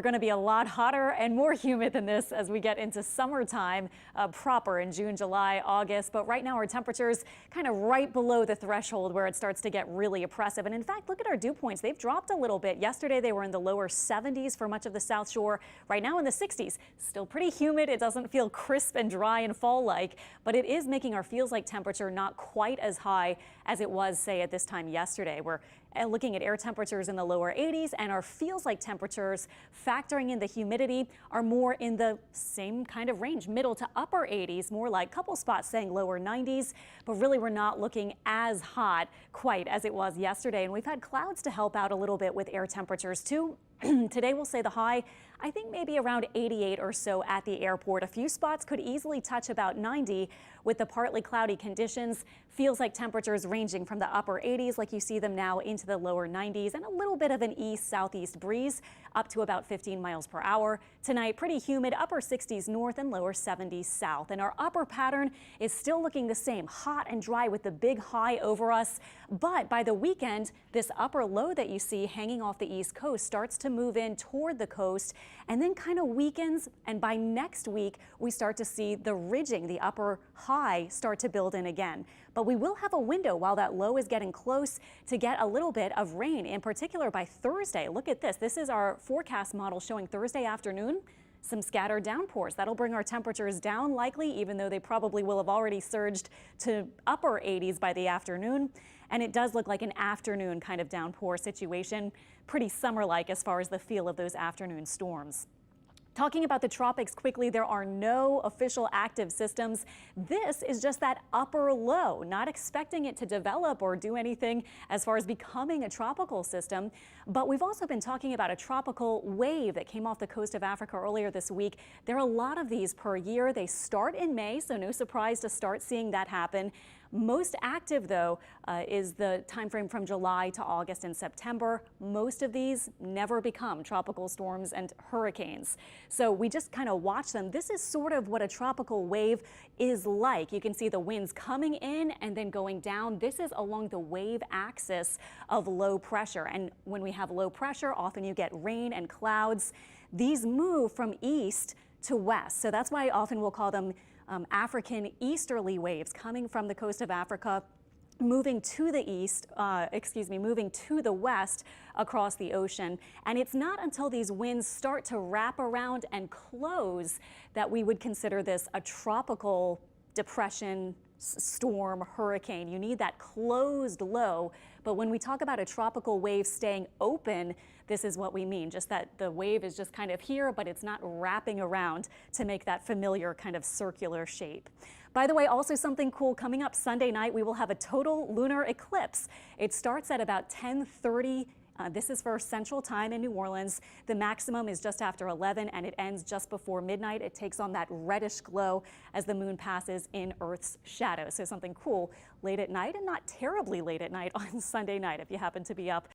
We're going to be a lot hotter and more humid than this as we get into summertime proper in June, July, August. But right now our temperatures kind of right below the threshold where it starts to get really oppressive. And in fact, look at our dew points. They've dropped a little bit. Yesterday they were in the lower 70s for much of the South Shore. Right now in the 60s. Still pretty humid. It doesn't feel crisp and dry and fall-like, but it is making our feels-like temperature not quite as high as it was, say, at this time yesterday. We're looking at air temperatures in the lower 80s, and our feels-like temperatures, factoring in the humidity, are more in the same kind of range, middle to upper 80s, more like a couple spots saying lower 90s, but really we're not looking as hot quite as it was yesterday. And we've had clouds to help out a little bit with air temperatures too. Today we'll say the high, I think maybe around 88 or so at the airport. A few spots could easily touch about 90 with the partly cloudy conditions. Feels like temperatures ranging from the upper 80s like you see them now into the lower 90s, and a little bit of an east-southeast breeze up to about 15 miles per hour. Tonight pretty humid, upper 60s north and lower 70s south. And our upper pattern is still looking the same, hot and dry with the big high over us. But by the weekend, this upper low that you see hanging off the east coast starts to move in toward the coast and then kind of weakens, and by next week we start to see the ridging, the upper high, start to build in again. But we will have a window while that low is getting close to get a little bit of rain, in particular by Thursday. Look at this. This is our forecast model showing Thursday afternoon some scattered downpours. That'll bring our temperatures down likely, even though they probably will have already surged to upper 80s by the afternoon. And it does look like an afternoon kind of downpour situation, pretty summer-like as far as the feel of those afternoon storms. Talking about the tropics quickly, there are no official active systems. This is just that upper low, not expecting it to develop or do anything as far as becoming a tropical system. But we've also been talking about a tropical wave that came off the coast of Africa earlier this week. There are a lot of these per year. They start in May, so no surprise to start seeing that happen. Most active, though, is the time frame from July to August and September. Most of these never become tropical storms and hurricanes. So we just kind of watch them. This is sort of what a tropical wave is like. You can see the winds coming in and then going down. This is along the wave axis of low pressure. And when we have low pressure, often you get rain and clouds. These move from east to west. So that's why often we'll call them African easterly waves coming from the coast of Africa, moving to the east, moving to the west across the ocean. And it's not until these winds start to wrap around and close that we would consider this a tropical depression, storm, hurricane. You need that closed low. But when we talk about a tropical wave staying open, this is what we mean, just that the wave is just kind of here, but it's not wrapping around to make that familiar kind of circular shape. By the way, also something cool coming up Sunday night, we will have a total lunar eclipse. It starts at about 10:30. This is for Central Time in New Orleans. The maximum is just after 11 and it ends just before midnight. It takes on that reddish glow as the moon passes in Earth's shadow. So something cool late at night, and not terribly late at night on Sunday night if you happen to be up